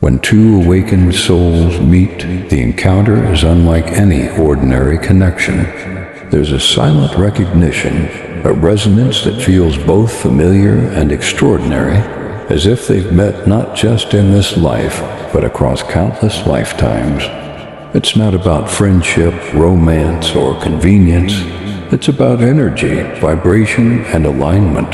When two awakened souls meet, the encounter is unlike any ordinary connection. There's a silent recognition, a resonance that feels both familiar and extraordinary, as if they've met not just in this life, but across countless lifetimes. It's not about friendship, romance, or convenience. It's about energy, vibration, and alignment.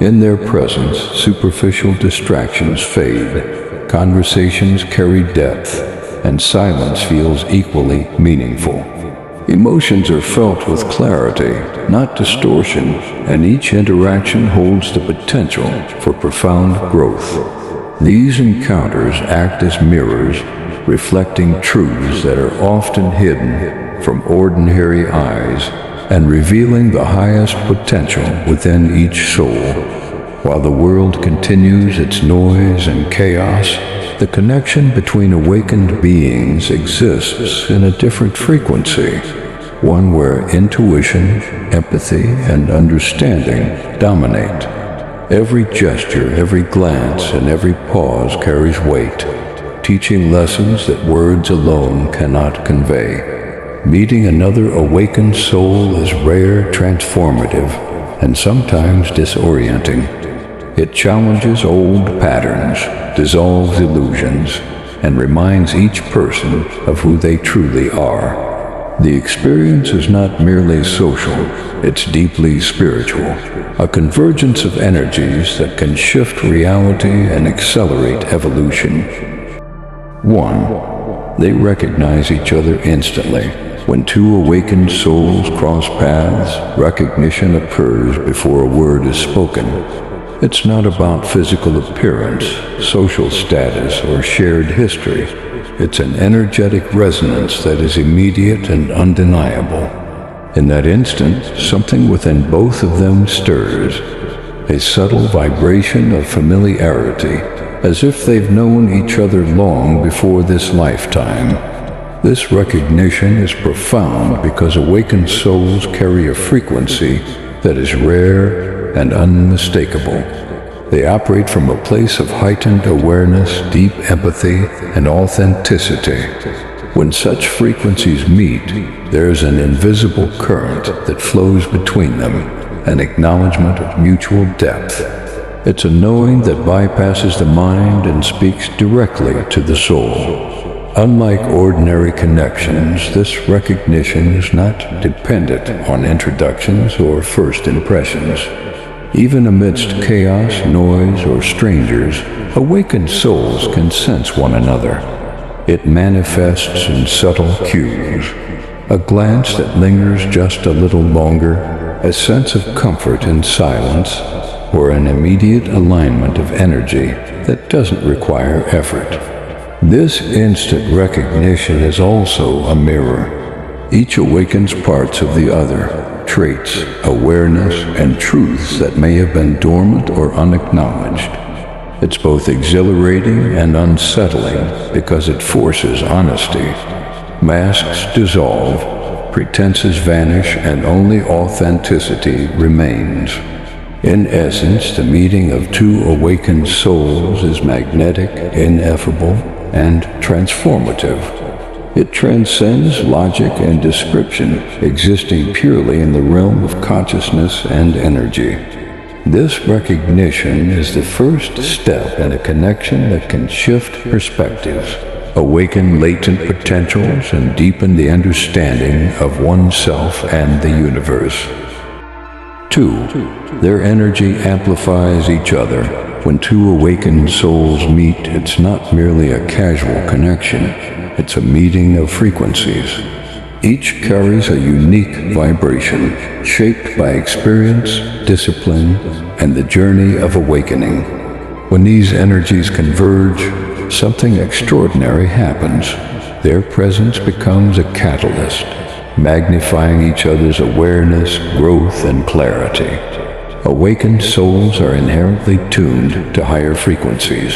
In their presence, superficial distractions fade, conversations carry depth, and silence feels equally meaningful. Emotions are felt with clarity, not distortion, and each interaction holds the potential for profound growth. These encounters act as mirrors, reflecting truths that are often hidden from ordinary eyes and revealing the highest potential within each soul. While the world continues its noise and chaos, the connection between awakened beings exists in a different frequency, one where intuition, empathy, and understanding dominate. Every gesture, every glance, and every pause carries weight, teaching lessons that words alone cannot convey. Meeting another awakened soul is rare, transformative, and sometimes disorienting. It challenges old patterns, dissolves illusions, and reminds each person of who they truly are. The experience is not merely social, it's deeply spiritual, a convergence of energies that can shift reality and accelerate evolution. 1. They recognize each other instantly. When two awakened souls cross paths, recognition occurs before a word is spoken. It's not about physical appearance, social status, or shared history. It's an energetic resonance that is immediate and undeniable. In that instant, something within both of them stirs, a subtle vibration of familiarity, as if they've known each other long before this lifetime. This recognition is profound because awakened souls carry a frequency that is rare and unmistakable. They operate from a place of heightened awareness, deep empathy, and authenticity. When such frequencies meet, there is an invisible current that flows between them, an acknowledgement of mutual depth. It's a knowing that bypasses the mind and speaks directly to the soul. Unlike ordinary connections, this recognition is not dependent on introductions or first impressions. Even amidst chaos, noise, or strangers, awakened souls can sense one another. It manifests in subtle cues, a glance that lingers just a little longer, a sense of comfort in silence, or an immediate alignment of energy that doesn't require effort. This instant recognition is also a mirror. Each awakens parts of the other, traits, awareness, and truths that may have been dormant or unacknowledged. It's both exhilarating and unsettling because it forces honesty. Masks dissolve, pretenses vanish, and only authenticity remains. In essence, the meeting of two awakened souls is magnetic, ineffable, and transformative. It transcends logic and description, existing purely in the realm of consciousness and energy. This recognition is the first step in a connection that can shift perspectives, awaken latent potentials, and deepen the understanding of oneself and the universe. 2. Their energy amplifies each other. When two awakened souls meet, it's not merely a casual connection. It's a meeting of frequencies. Each carries a unique vibration, shaped by experience, discipline, and the journey of awakening. When these energies converge, something extraordinary happens. Their presence becomes a catalyst, magnifying each other's awareness, growth, and clarity. Awakened souls are inherently tuned to higher frequencies.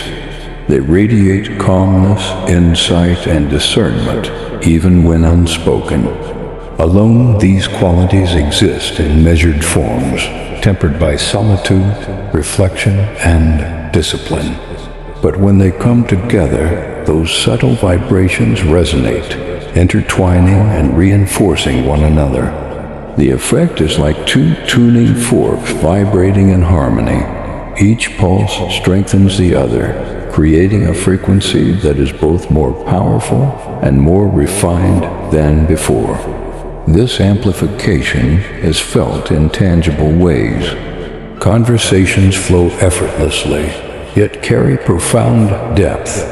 They radiate calmness, insight, and discernment, even when unspoken. Alone, these qualities exist in measured forms, tempered by solitude, reflection, and discipline. But when they come together, those subtle vibrations resonate, intertwining and reinforcing one another. The effect is like two tuning forks vibrating in harmony. Each pulse strengthens the other, creating a frequency that is both more powerful and more refined than before. This amplification is felt in tangible ways. Conversations flow effortlessly, yet carry profound depth.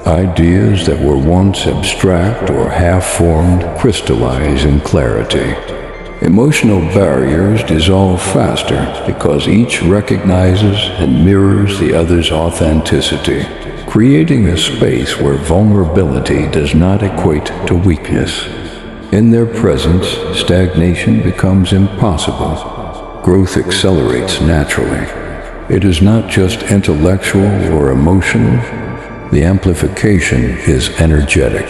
Ideas that were once abstract or half-formed crystallize in clarity. Emotional barriers dissolve faster because each recognizes and mirrors the other's authenticity, creating a space where vulnerability does not equate to weakness. In their presence, stagnation becomes impossible. Growth accelerates naturally. It is not just intellectual or emotional. The amplification is energetic.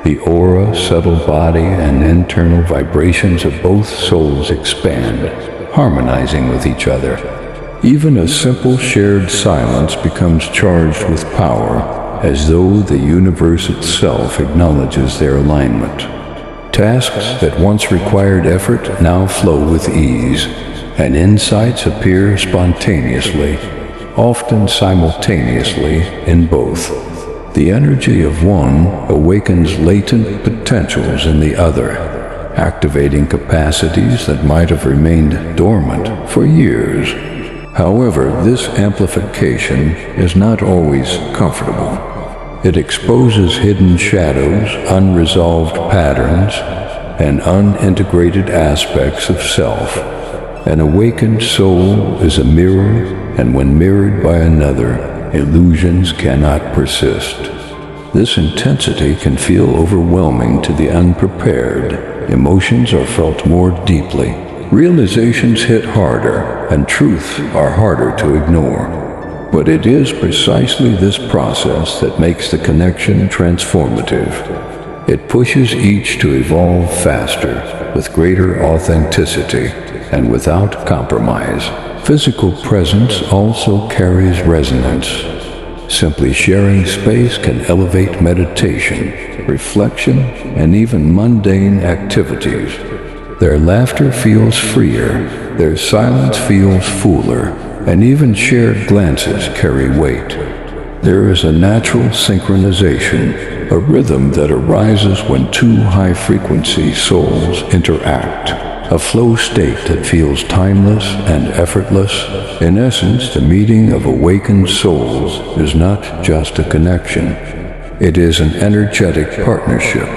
The aura, subtle body, and internal vibrations of both souls expand, harmonizing with each other. Even a simple shared silence becomes charged with power, as though the universe itself acknowledges their alignment. Tasks that once required effort now flow with ease, and insights appear spontaneously, often simultaneously in both. The energy of one awakens latent potentials in the other, activating capacities that might have remained dormant for years. However, this amplification is not always comfortable. It exposes hidden shadows, unresolved patterns, and unintegrated aspects of self. An awakened soul is a mirror, and when mirrored by another, illusions cannot persist. This intensity can feel overwhelming to the unprepared. Emotions are felt more deeply. Realizations hit harder, and truths are harder to ignore. But it is precisely this process that makes the connection transformative. It pushes each to evolve faster, with greater authenticity, and without compromise. Physical presence also carries resonance. Simply sharing space can elevate meditation, reflection, and even mundane activities. Their laughter feels freer, their silence feels fuller, and even shared glances carry weight. There is a natural synchronization, a rhythm that arises when two high-frequency souls interact, a flow state that feels timeless and effortless. In essence, the meeting of awakened souls is not just a connection. It is an energetic partnership.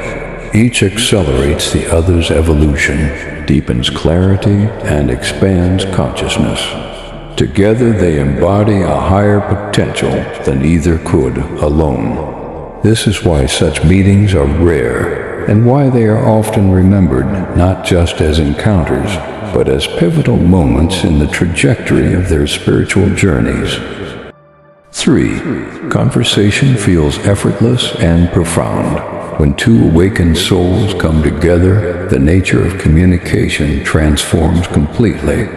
Each accelerates the other's evolution, deepens clarity, and expands consciousness. Together they embody a higher potential than either could alone. This is why such meetings are rare, and why they are often remembered not just as encounters, but as pivotal moments in the trajectory of their spiritual journeys. 3. Conversation feels effortless and profound. When two awakened souls come together, the nature of communication transforms completely.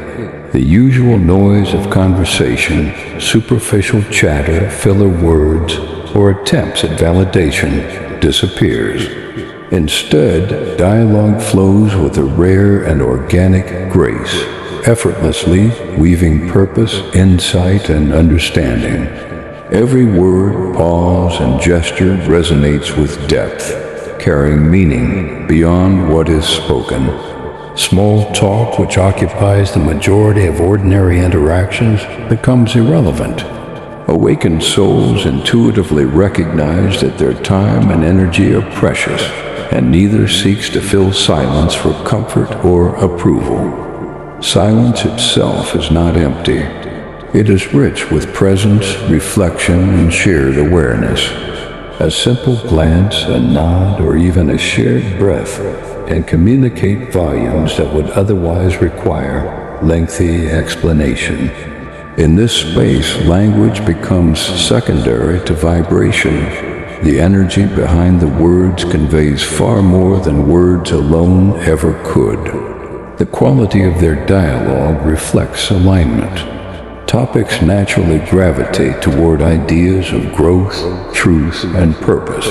The usual noise of conversation, superficial chatter, filler words, or attempts at validation disappears. Instead, dialogue flows with a rare and organic grace, effortlessly weaving purpose, insight, and understanding. Every word, pause, and gesture resonates with depth, carrying meaning beyond what is spoken. Small talk, which occupies the majority of ordinary interactions, becomes irrelevant. Awakened souls intuitively recognize that their time and energy are precious, and neither seeks to fill silence for comfort or approval. Silence itself is not empty. It is rich with presence, reflection, and shared awareness. A simple glance, a nod, or even a shared breath can communicate volumes that would otherwise require lengthy explanation. In this space, language becomes secondary to vibration. The energy behind the words conveys far more than words alone ever could. The quality of their dialogue reflects alignment. topics naturally gravitate toward ideas of growth, truth, and purpose.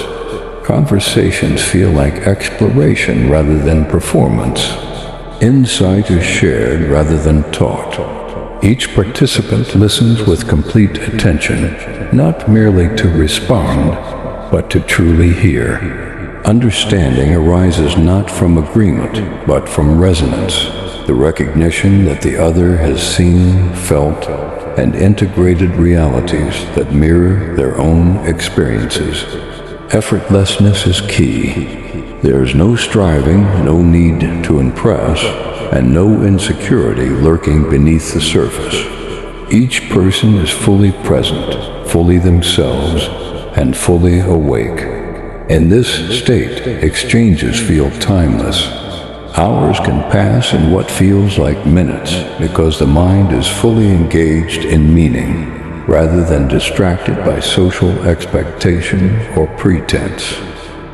Conversations feel like exploration rather than performance. Insight is shared rather than taught. Each participant listens with complete attention, not merely to respond, but to truly hear. Understanding arises not from agreement, but from resonance, the recognition that the other has seen, felt, and integrated realities that mirror their own experiences. Effortlessness is key. There is no striving, no need to impress, and no insecurity lurking beneath the surface. Each person is fully present, fully themselves, and fully awake. In this state, exchanges feel timeless. Hours can pass in what feels like minutes because the mind is fully engaged in meaning, rather than distracted by social expectation or pretense.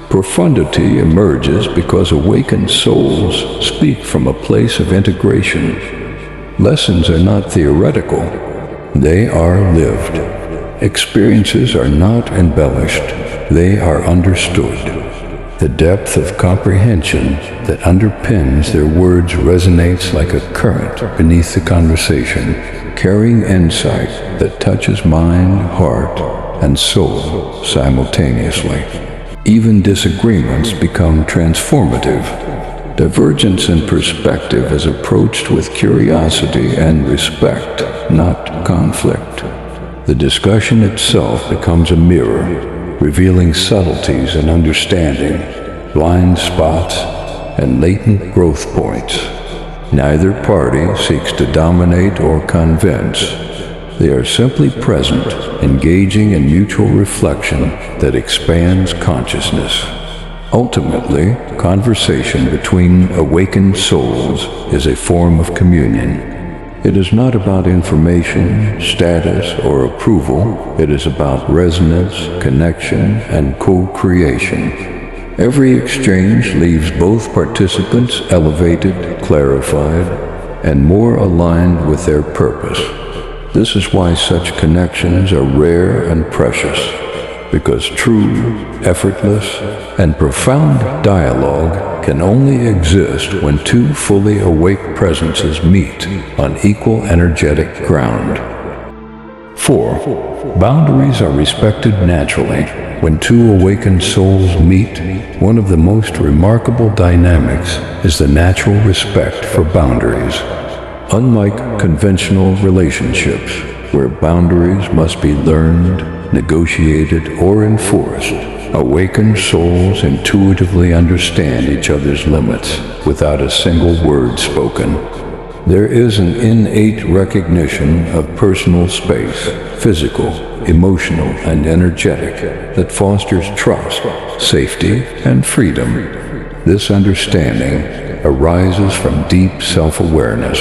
Profundity emerges because awakened souls speak from a place of integration. Lessons are not theoretical, they are lived. Experiences are not embellished, they are understood. The depth of comprehension that underpins their words resonates like a current beneath the conversation, carrying insight that touches mind, heart, and soul simultaneously. Even disagreements become transformative. Divergence in perspective is approached with curiosity and respect, not conflict. The discussion itself becomes a mirror, revealing subtleties in understanding, blind spots, and latent growth points. Neither party seeks to dominate or convince. They are simply present, engaging in mutual reflection that expands consciousness. Ultimately, conversation between awakened souls is a form of communion. It is not about information, status, or approval. It is about resonance, connection, and co-creation. Every exchange leaves both participants elevated, clarified, and more aligned with their purpose. This is why such connections are rare and precious, because true, effortless, and profound dialogue can only exist when two fully awake presences meet on equal energetic ground. 4. Boundaries are respected naturally. When two awakened souls meet, one of the most remarkable dynamics is the natural respect for boundaries. Unlike conventional relationships, where boundaries must be learned, negotiated, or enforced, awakened souls intuitively understand each other's limits without a single word spoken. There is an innate recognition of personal space, physical, emotional, and energetic, that fosters trust, safety, and freedom. This understanding arises from deep self-awareness.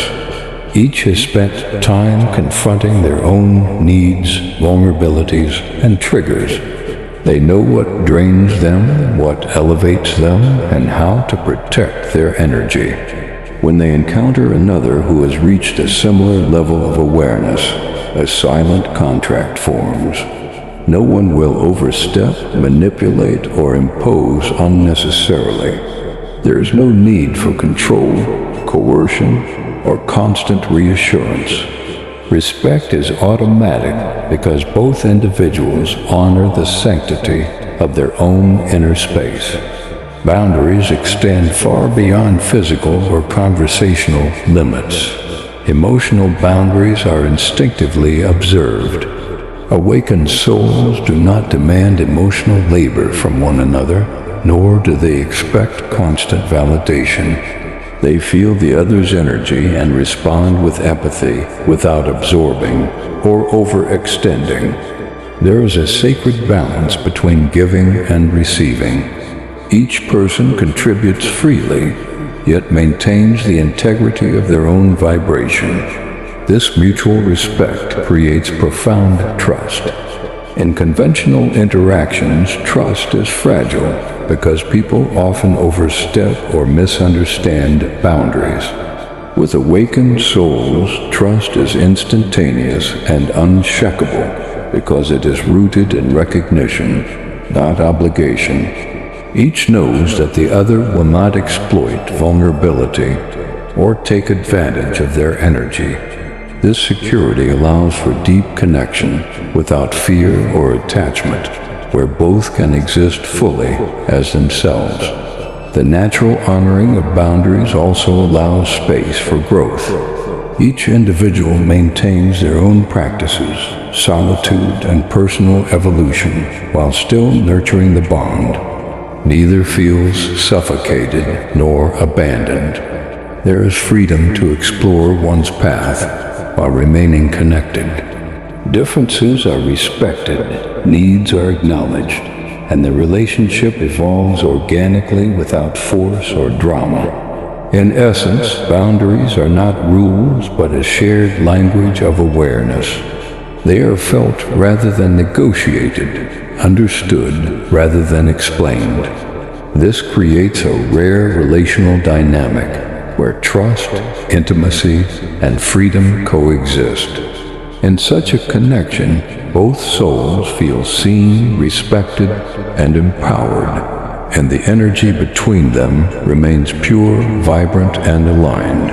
Each has spent time confronting their own needs, vulnerabilities, and triggers. They know what drains them, what elevates them, and how to protect their energy. When they encounter another who has reached a similar level of awareness, a silent contract forms. No one will overstep, manipulate, or impose unnecessarily. There is no need for control, coercion, or constant reassurance. Respect is automatic because both individuals honor the sanctity of their own inner space. Boundaries extend far beyond physical or conversational limits. Emotional boundaries are instinctively observed. Awakened souls do not demand emotional labor from one another, nor do they expect constant validation. They feel the other's energy and respond with empathy without absorbing or overextending. There is a sacred balance between giving and receiving. Each person contributes freely, yet maintains the integrity of their own vibration. This mutual respect creates profound trust. In conventional interactions, trust is fragile because people often overstep or misunderstand boundaries. With awakened souls, trust is instantaneous and unshakable because it is rooted in recognition, not obligation. Each knows that the other will not exploit vulnerability or take advantage of their energy. This security allows for deep connection without fear or attachment, where both can exist fully as themselves. The natural honoring of boundaries also allows space for growth. Each individual maintains their own practices, solitude, and personal evolution while still nurturing the bond. Neither feels suffocated nor abandoned. There is freedom to explore one's path while remaining connected. Differences are respected, needs are acknowledged, and the relationship evolves organically without force or drama. In essence, boundaries are not rules but a shared language of awareness. They are felt rather than negotiated, understood rather than explained. This creates a rare relational dynamic where trust, intimacy, and freedom coexist. In such a connection, both souls feel seen, respected, and empowered, and the energy between them remains pure, vibrant, and aligned.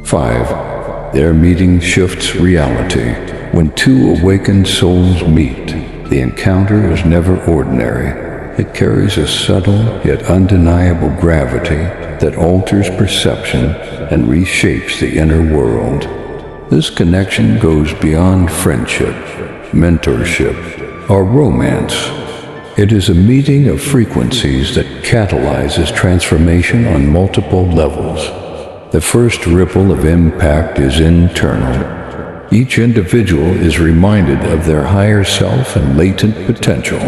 5. Their meeting shifts reality. When two awakened souls meet, the encounter is never ordinary. It carries a subtle yet undeniable gravity that alters perception and reshapes the inner world. This connection goes beyond friendship, mentorship, or romance. It is a meeting of frequencies that catalyzes transformation on multiple levels. The first ripple of impact is internal. Each individual is reminded of their higher self and latent potential.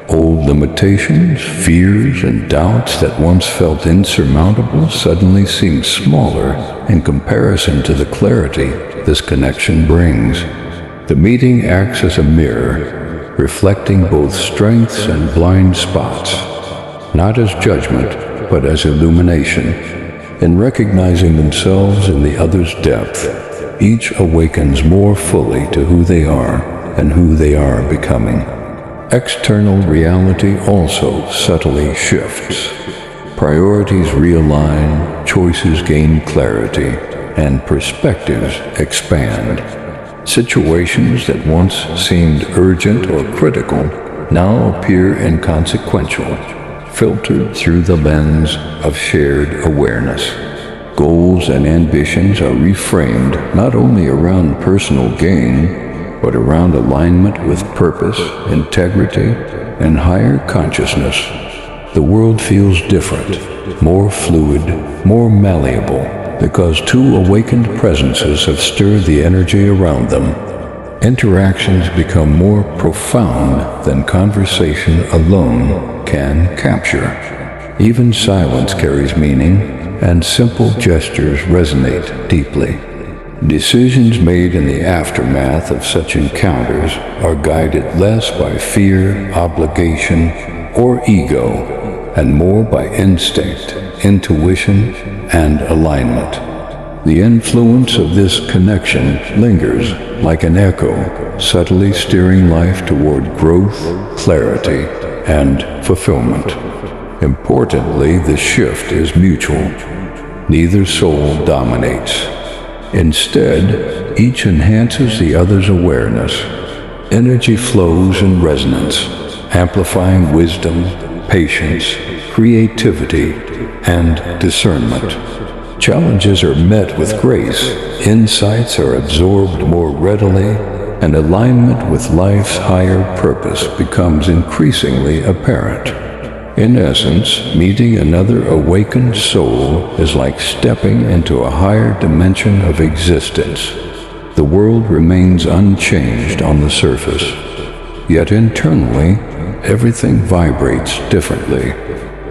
Old limitations, fears, and doubts that once felt insurmountable suddenly seem smaller in comparison to the clarity this connection brings. The meeting acts as a mirror, reflecting both strengths and blind spots, not as judgment, but as illumination. In recognizing themselves in the other's depth, each awakens more fully to who they are and who they are becoming. External reality also subtly shifts. Priorities realign, choices gain clarity, and perspectives expand. Situations that once seemed urgent or critical now appear inconsequential, filtered through the lens of shared awareness. Goals and ambitions are reframed not only around personal gain, but around alignment with purpose, integrity, and higher consciousness. The world feels different, more fluid, more malleable, because two awakened presences have stirred the energy around them. Interactions become more profound than conversation alone can capture. Even silence carries meaning, and simple gestures resonate deeply. Decisions made in the aftermath of such encounters are guided less by fear, obligation, or ego, and more by instinct, intuition, and alignment. The influence of this connection lingers like an echo, subtly steering life toward growth, clarity, and fulfillment. Importantly, the shift is mutual. Neither soul dominates. Instead, each enhances the other's awareness. Energy flows in resonance, amplifying wisdom, patience, creativity, and discernment. Challenges are met with grace, insights are absorbed more readily, and alignment with life's higher purpose becomes increasingly apparent. In essence, meeting another awakened soul is like stepping into a higher dimension of existence. The world remains unchanged on the surface, yet internally, everything vibrates differently.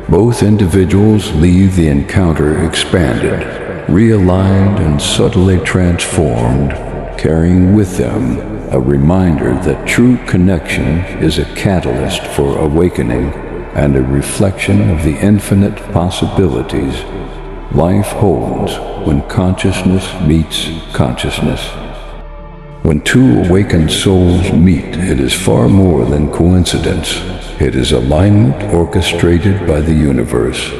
Both individuals leave the encounter expanded, realigned, and subtly transformed, carrying with them a reminder that true connection is a catalyst for awakening and a reflection of the infinite possibilities life holds when consciousness meets consciousness. When two awakened souls meet, it is far more than coincidence. It is alignment orchestrated by the universe.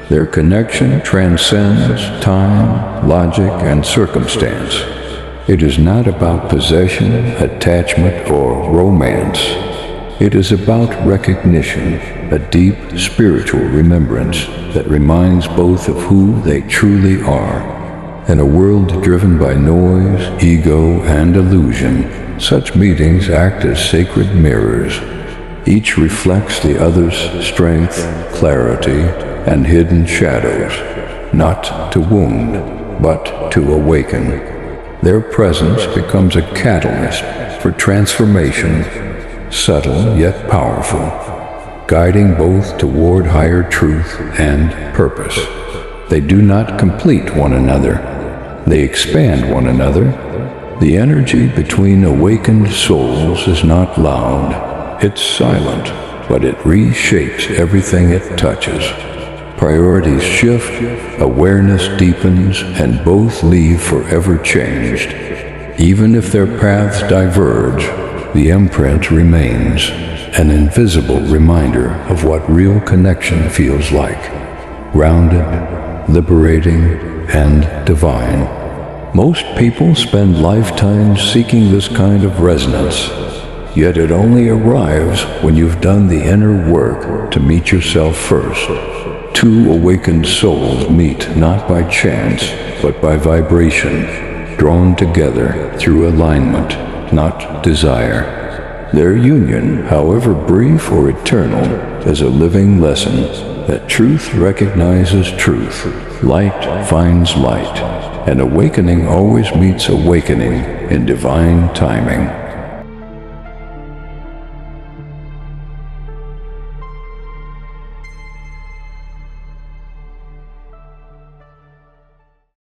Their connection transcends time, logic, and circumstance. It is not about possession, attachment, or romance. It is about recognition, a deep spiritual remembrance that reminds both of who they truly are. In a world driven by noise, ego, and illusion, such meetings act as sacred mirrors. Each reflects the other's strength, clarity, and hidden shadows, not to wound, but to awaken. Their presence becomes a catalyst for transformation, subtle yet powerful, guiding both toward higher truth and purpose. They do not complete one another. They expand one another. The energy between awakened souls is not loud. It's silent, but it reshapes everything it touches. Priorities shift, awareness deepens, and both leave forever changed. Even if their paths diverge, the imprint remains, an invisible reminder of what real connection feels like. Grounded, liberating, and divine. Most people spend lifetimes seeking this kind of resonance. Yet it only arrives when you've done the inner work to meet yourself first. Two awakened souls meet not by chance, but by vibration, drawn together through alignment, not desire. Their union, however brief or eternal, is a living lesson that truth recognizes truth, light finds light, and awakening always meets awakening in divine timing.